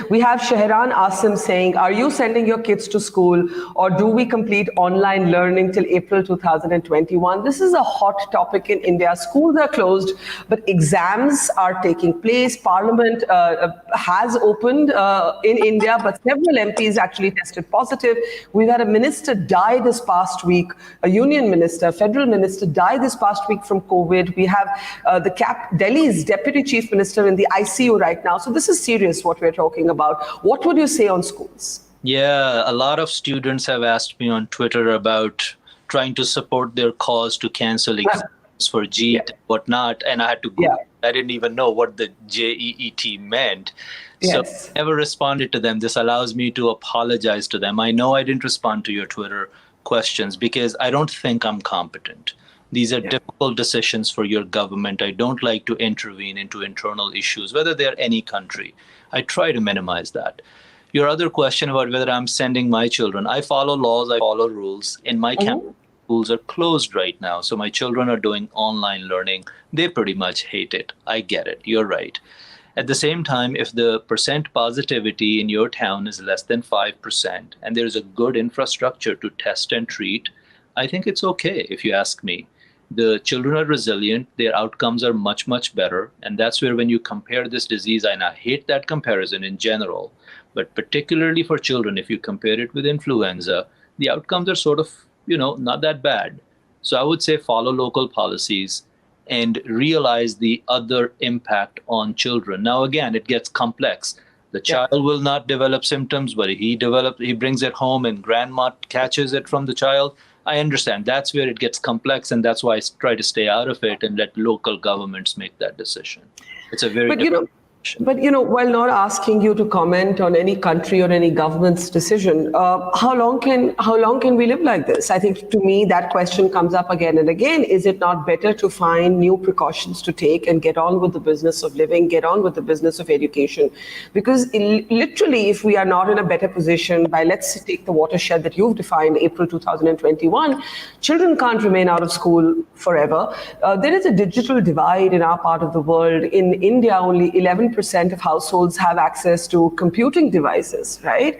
We have Shehran Asim saying, are you sending your kids to school or do we complete online learning till April 2021? This is a hot topic in India. Schools are closed, but exams are taking place. Parliament has opened in India, but several MPs actually tested positive. We've had a minister die this past week, a union minister, federal minister die this past week from COVID. We have Delhi's deputy chief minister in the ICU right now. So this is serious what we're talking about. What would you say on schools? Yeah, a lot of students have asked me on Twitter about trying to support their cause to cancel exams for JEET and whatnot. And I had to Google. I didn't even know what the JEET meant. So I never responded to them. This allows me to apologize to them. I know I didn't respond to your Twitter questions because I don't think I'm competent. These are difficult decisions for your government. I don't like to intervene into internal issues, whether they're any country. I try to minimize that. Your other question about whether I'm sending my children, I follow laws, I follow rules. In my campus, schools are closed right now. So my children are doing online learning. They pretty much hate it. I get it. You're right. At the same time, if the percent positivity in your town is less than 5% and there's a good infrastructure to test and treat, I think it's okay if you ask me. The children are resilient, their outcomes are much, much better. And that's where when you compare this disease, and I hate that comparison in general, but particularly for children, if you compare it with influenza, the outcomes are sort of, not that bad. So I would say follow local policies and realize the other impact on children. Now, again, it gets complex. The child will not develop symptoms, but he brings it home and grandma catches it from the child. I understand. That's where it gets complex, and that's why I try to stay out of it and let local governments make that decision. It's a very different. But, while not asking you to comment on any country or any government's decision, how long can we live like this? I think to me that question comes up again and again. Is it not better to find new precautions to take and get on with the business of living, get on with the business of education? Because literally, if we are not in a better position by, let's take the watershed that you've defined, April 2021, children can't remain out of school forever. There is a digital divide in our part of the world. In India, only 11% of households have access to computing devices, right?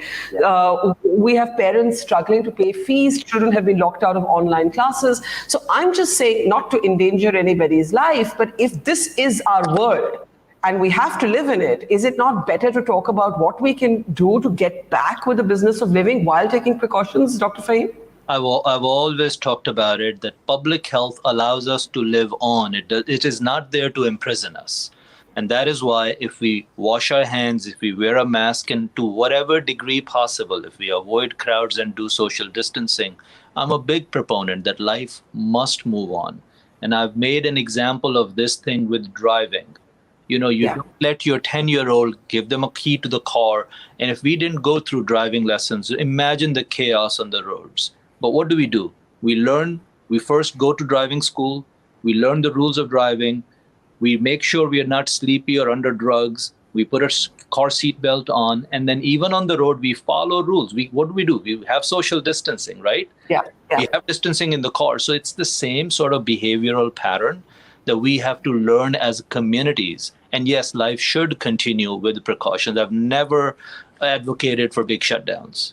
We have parents struggling to pay fees. Children have been locked out of online classes. So I'm just saying, not to endanger anybody's life, but if this is our world and we have to live in it, is it not better to talk about what we can do to get back with the business of living while taking precautions, Dr. Fahim? I've always talked about it, that public health allows us to live on. It is not there to imprison us. And that is why if we wash our hands, if we wear a mask, and to whatever degree possible, if we avoid crowds and do social distancing, I'm a big proponent that life must move on. And I've made an example of this thing with driving. You don't let your 10-year-old, give them a key to the car. And if we didn't go through driving lessons, imagine the chaos on the roads. But what do? We first go to driving school, we learn the rules of driving, we make sure we are not sleepy or under drugs, we put a car seat belt on, and then even on the road, we follow rules. What do? We have social distancing, right? We have distancing in the car. So it's the same sort of behavioral pattern that we have to learn as communities. And yes, life should continue with precautions. I've never advocated for big shutdowns.